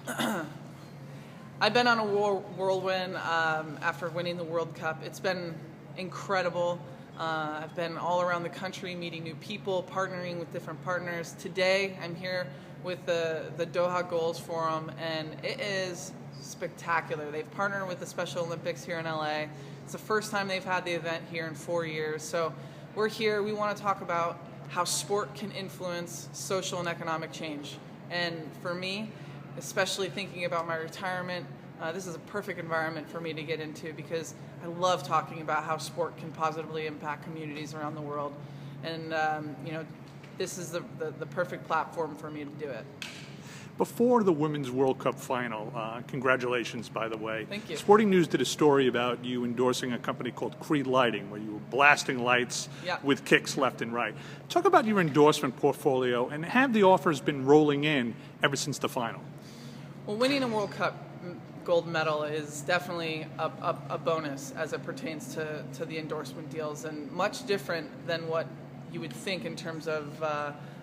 I've been on a whirlwind after winning the World Cup. It's been incredible. I've been all around the country meeting new people, partnering with different partners. Today I'm here with the Doha GOALS Forum, and it is spectacular. They've partnered with the Special Olympics here in LA. It's the first time they've had the event here in 4 years. So we're here, we want to talk about how sport can influence social and economic change. And for me, especially thinking about my retirement, this is a perfect environment for me to get into because I love talking about how sport can positively impact communities around the world. And this is the perfect platform for me to do it. Before the Women's World Cup final, congratulations, by the way. Thank you. Sporting News did a story about you endorsing a company called Creed Lighting, where you were blasting lights with kicks left and right. Talk about your endorsement portfolio, and have the offers been rolling in ever since the final? Well, winning a World Cup gold medal is definitely a bonus as it pertains to the endorsement deals, and much different than what you would think in terms of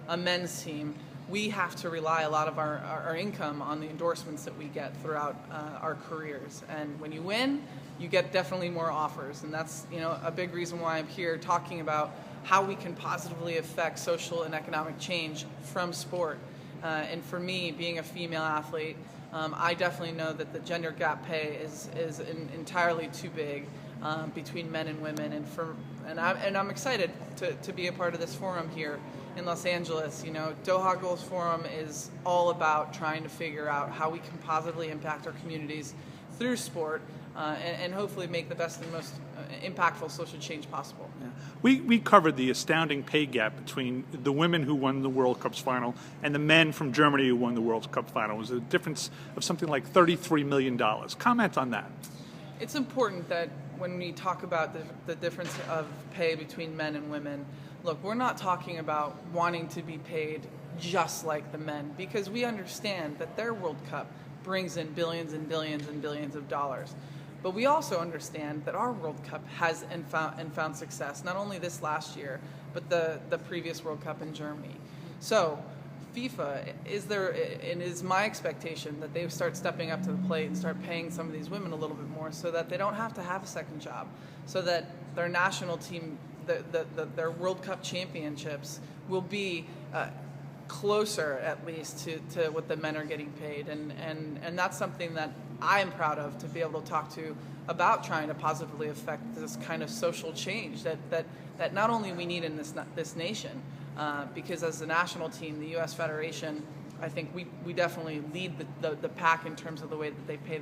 a men's team. We have to rely a lot of our income on the endorsements that we get throughout our careers. And when you win, you get definitely more offers. And that's a big reason why I'm here talking about how we can positively affect social and economic change from sport. And for me, being a female athlete, I definitely know that the gender gap pay is entirely too big between men and women. And I'm excited to be a part of this forum here in Los Angeles. Doha GOALS Forum is all about trying to figure out how we can positively impact our communities through sport and hopefully make the best and most impactful social change possible. Yeah. We covered the astounding pay gap between the women who won the World Cup's final and the men from Germany who won the World Cup final. It was a difference of something like $33 million. Comment on that. It's important that when we talk about the difference of pay between men and women, look, we're not talking about wanting to be paid just like the men, because we understand that their World Cup brings in billions and billions and billions of dollars. But we also understand that our World Cup has found success, not only this last year, but the previous World Cup in Germany. So FIFA, it is my expectation that they start stepping up to the plate and start paying some of these women a little bit more so that they don't have to have a second job, so that their national team, their World Cup championships will be closer, at least, to what the men are getting paid. And that's something that I am proud of, to be able to talk to about trying to positively affect this kind of social change that not only we need in this nation, because as the national team, the U.S. Federation, I think we definitely lead the pack in terms of the way that they pay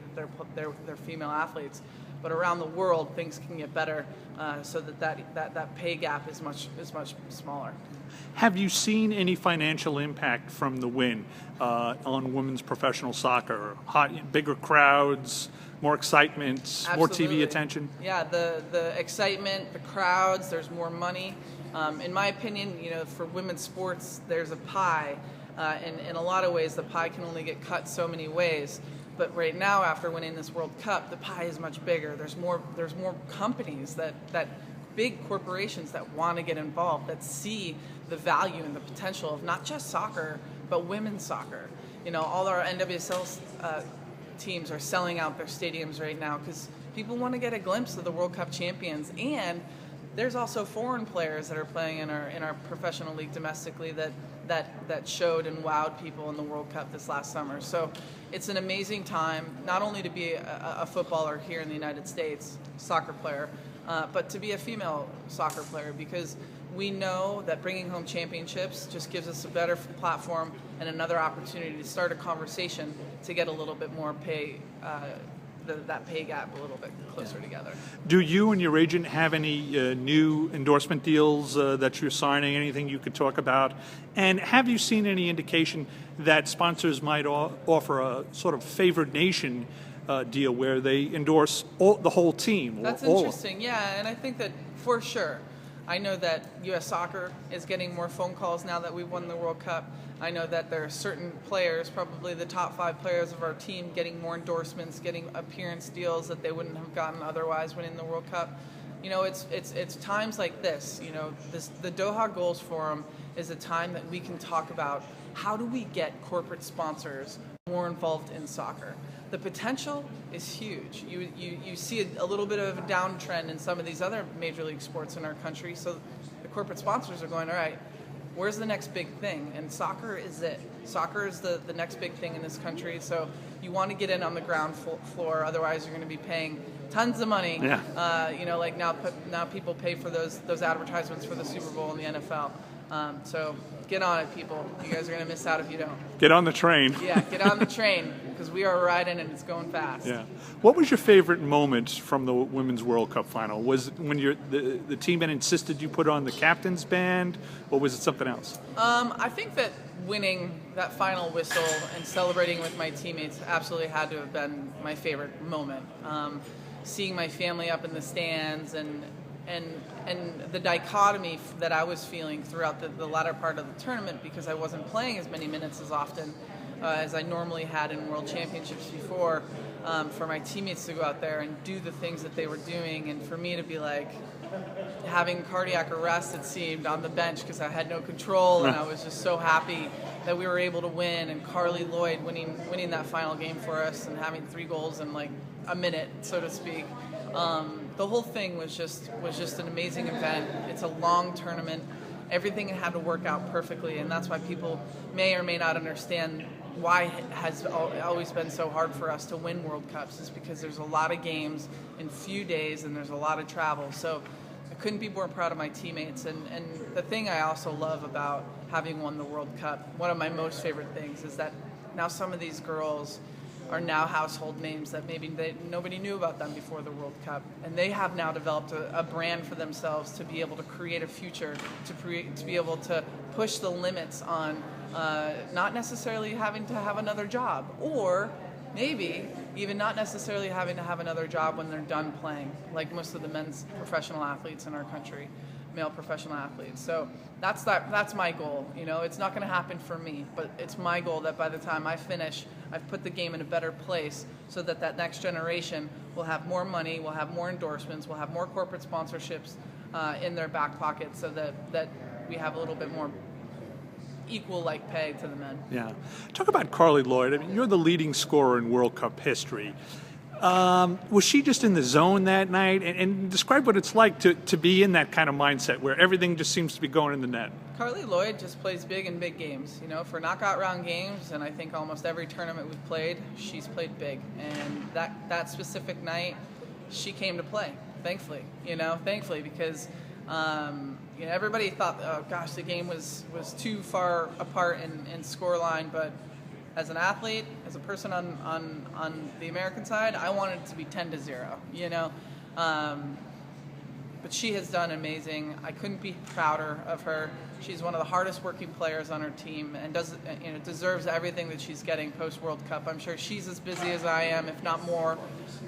their female athletes. But around the world, things can get better, so that pay gap is much smaller. Have you seen any financial impact from the win on women's professional soccer? Bigger crowds, more excitement, Absolutely. More TV attention? Yeah, the excitement, the crowds, there's more money. In my opinion, for women's sports, there's a pie. And in a lot of ways, the pie can only get cut so many ways. But right now, after winning this World Cup, the pie is much bigger. There's more companies that big corporations that want to get involved, that see the value and the potential of not just soccer, but women's soccer. All our NWSL teams are selling out their stadiums right now because people want to get a glimpse of the World Cup champions. And there's also foreign players that are playing in our professional league domestically that showed and wowed people in the World Cup this last summer. So it's an amazing time, not only to be a footballer here in the United States, soccer player, but to be a female soccer player, because we know that bringing home championships just gives us a better platform and another opportunity to start a conversation to get a little bit more pay, that pay gap a little bit closer together. Do you and your agent have any new endorsement deals that you're signing, anything you could talk about? And have you seen any indication that sponsors might offer a sort of favored nation deal where they endorse the whole team? That's interesting, yeah, and I think that for sure. I know that U.S. Soccer is getting more phone calls now that we've won the World Cup. I know that there are certain players, probably the top 5 players of our team, getting more endorsements, getting appearance deals that they wouldn't have gotten otherwise winning the World Cup. It's times like this. The Doha GOALS Forum is a time that we can talk about how do we get corporate sponsors more involved in soccer. The potential is huge. You see a little bit of a downtrend in some of these other major league sports in our country, so the corporate sponsors are going, all right, where's the next big thing? And soccer is it. Soccer is the next big thing in this country, so you want to get in on the ground floor, otherwise you're going to be paying tons of money. Yeah. Like now people pay for those advertisements for the Super Bowl and the NFL. So get on it, people. You guys are going to miss out if you don't. Get on the train. Yeah, get on the train, because we are riding and it's going fast. Yeah. What was your favorite moment from the Women's World Cup final? Was it when the team insisted you put on the captain's band, or was it something else? I think that winning that final whistle and celebrating with my teammates absolutely had to have been my favorite moment. Seeing my family up in the stands and the dichotomy that I was feeling throughout the latter part of the tournament, because I wasn't playing as many minutes as often as I normally had in World Championships before, for my teammates to go out there and do the things that they were doing, and for me to be like having cardiac arrest, it seemed, on the bench because I had no control, and I was just so happy that we were able to win, and Carly Lloyd winning that final game for us and having 3 goals in like a minute, so to speak. The whole thing was just an amazing event. It's a long tournament. Everything had to work out perfectly, and that's why people may or may not understand why it has always been so hard for us to win World Cups, is because there's a lot of games in few days and there's a lot of travel. So I couldn't be more proud of my teammates. And the thing I also love about having won the World Cup, one of my most favorite things, is that now some of these girls are now household names that maybe nobody knew about them before the World Cup, and they have now developed a brand for themselves to be able to create a future, to be able to push the limits on not necessarily having to have another job, or maybe even not necessarily having to have another job when they're done playing, like most of the men's professional athletes in our country, male professional athletes. So that's my goal. It's not going to happen for me, but it's my goal that by the time I finish, I've put the game in a better place, so that next generation will have more money, will have more endorsements, will have more corporate sponsorships in their back pocket, so that we have a little bit more equal like pay to the men. Yeah. Talk about Carly Lloyd. I mean, you're the leading scorer in World Cup history. Was she just in the zone that night? And describe what it's like to be in that kind of mindset where everything just seems to be going in the net. Carly Lloyd just plays big in big games. For knockout round games, and I think almost every tournament we've played, she's played big. And that specific night, she came to play, thankfully. Thankfully, because everybody thought, oh gosh, the game was too far apart in scoreline, but as an athlete, as a person on the American side, I wanted it to be 10-0, but she has done amazing. I couldn't be prouder of her. She's one of the hardest working players on her team, and deserves everything that she's getting post World Cup. I'm sure she's as busy as I am, if not more,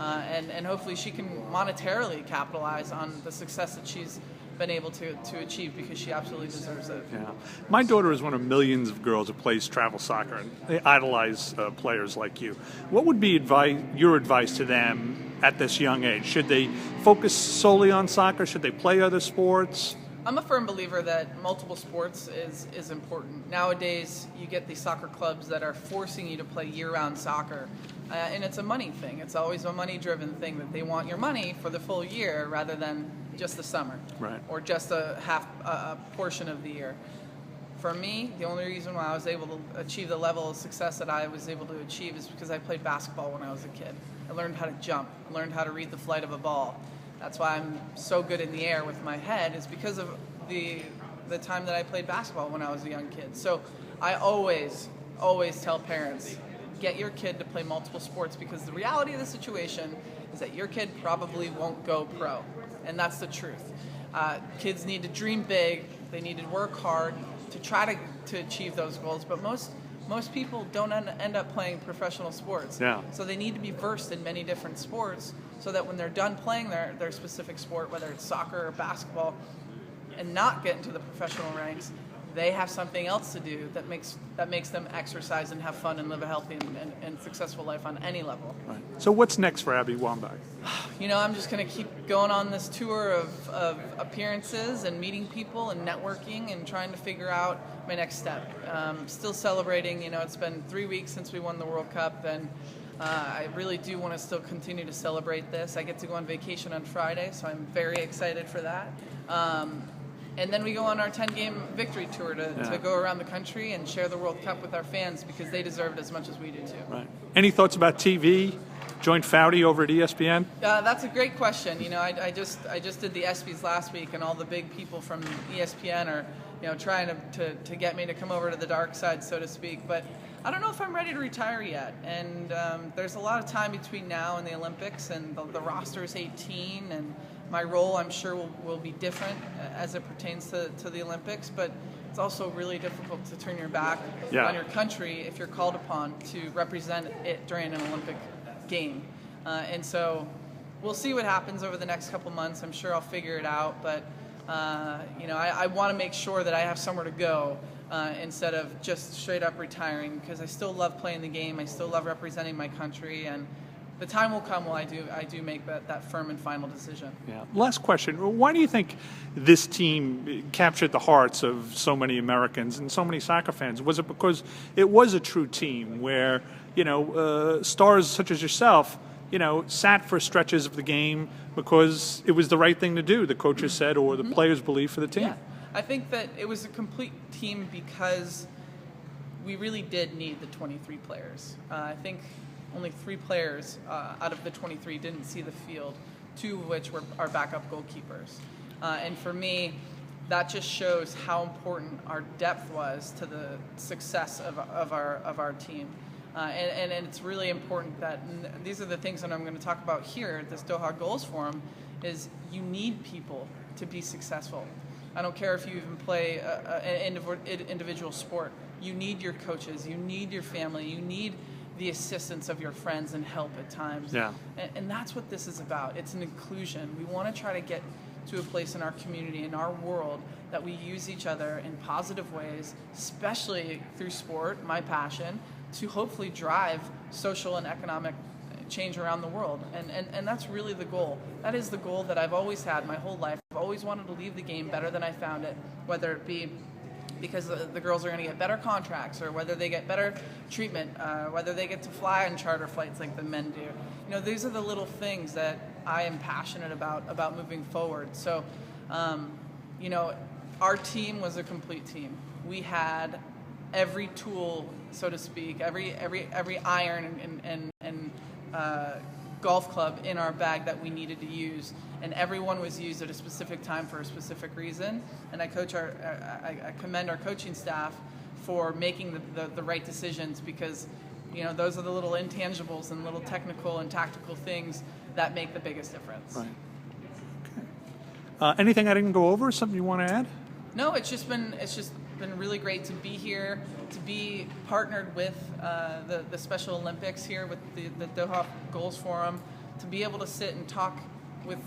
and hopefully she can monetarily capitalize on the success that she's been able to achieve, because she absolutely deserves it. Yeah, my daughter is one of millions of girls who plays travel soccer, and they idolize players like you. What would be your advice to them at this young age? Should they focus solely on soccer? Should they play other sports? I'm a firm believer that multiple sports is important. Nowadays, you get these soccer clubs that are forcing you to play year-round soccer, and it's a money thing. It's always a money-driven thing, that they want your money for the full year rather than just the summer, right, or just a portion of the year. For me, the only reason why I was able to achieve the level of success that I was able to achieve is because I played basketball when I was a kid. I learned how to jump, learned how to read the flight of a ball. That's why I'm so good in the air with my head, is because of the time that I played basketball when I was a young kid. So I always tell parents, get your kid to play multiple sports, because the reality of the situation is that your kid probably won't go pro. And that's the truth. Kids need to dream big. They need to work hard to try to achieve those goals. But most people don't end up playing professional sports. Yeah. So they need to be versed in many different sports, so that when they're done playing their specific sport, whether it's soccer or basketball, and not get into the professional ranks, they have something else to do that makes them exercise and have fun and live a healthy and successful life on any level. Right. So what's next for Abby Wambach? I'm just going to keep going on this tour of appearances and meeting people and networking and trying to figure out my next step. Still celebrating. It's been 3 weeks since we won the World Cup, and I really do want to still continue to celebrate this. I get to go on vacation on Friday, so I'm very excited for that. And then we go on our 10-game victory tour to go around the country and share the World Cup with our fans, because they deserve it as much as we do too. Right. Any thoughts about TV? Join Foudy over at ESPN? That's a great question. I just did the ESPYs last week, and all the big people from ESPN are trying to get me to come over to the dark side, so to speak. But I don't know if I'm ready to retire yet. And there's a lot of time between now and the Olympics, and the roster is 18, and my role, I'm sure, will be different as it pertains to the Olympics, but it's also really difficult to turn your back on your country if you're called upon to represent it during an Olympic game. And so we'll see what happens over the next couple months. I'm sure I'll figure it out, but I want to make sure that I have somewhere to go instead of just straight up retiring, because I still love playing the game. I still love representing my country, and the time will come when I do make that firm and final decision. Yeah. Last question. Why do you think this team captured the hearts of so many Americans and so many soccer fans? Was it because it was a true team where, stars such as yourself, sat for stretches of the game because it was the right thing to do, the coaches said, or the players believed for the team? Yeah. I think that it was a complete team because we really did need the 23 players. I think only 3 players out of the 23 didn't see the field, 2 of which were our backup goalkeepers. And for me, that just shows how important our depth was to the success of our team. And it's really important that, and these are the things that I'm going to talk about here at this Doha GOALS Forum, is you need people to be successful. I don't care if you even play an individual sport. You need your coaches, you need your family, you need the assistance of your friends and help at times. Yeah. And that's what this is about. It's an inclusion. We want to try to get to a place in our community, in our world, that we use each other in positive ways, especially through sport, my passion, to hopefully drive social and economic change around the world. And that's really the goal. That is the goal that I've always had my whole life. I've always wanted to leave the game better than I found it, whether it be because the girls are going to get better contracts, or whether they get better treatment, whether they get to fly on charter flights like the men do. These are the little things that I am passionate about moving forward. So, our team was a complete team. We had every tool, so to speak, every iron and golf club in our bag that we needed to use, and everyone was used at a specific time for a specific reason. And I commend our coaching staff for making the right decisions, because those are the little intangibles and little technical and tactical things that make the biggest difference. Right. Okay. Anything I didn't go over? Something you want to add? No, it's just been really great to be here, to be partnered with the Special Olympics here with the Doha GOALS Forum, to be able to sit and talk with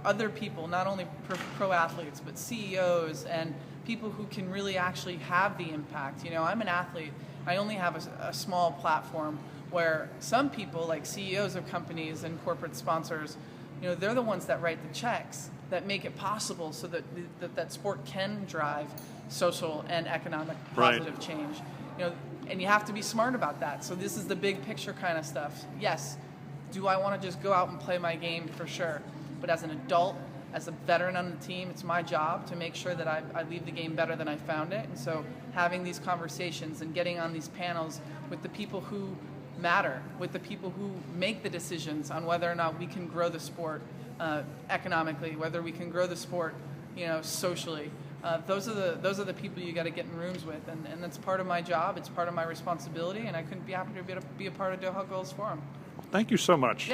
other people, not only pro athletes, but CEOs and people who can really actually have the impact. I'm an athlete. I only have a small platform, where some people, like CEOs of companies and corporate sponsors, they're the ones that write the checks that make it possible so that sport can drive social and economic positive change. And you have to be smart about that. So this is the big picture kind of stuff. Yes, do I want to just go out and play my game? For sure. But as an adult, as a veteran on the team, it's my job to make sure that I leave the game better than I found it. And so having these conversations and getting on these panels with the people who matter, with the people who make the decisions on whether or not we can grow the sport economically, whether we can grow the sport, socially. Those are the people you got to get in rooms with, and that's part of my job. It's part of my responsibility, and I couldn't be happier to be a part of Doha GOALS Forum. Thank you so much.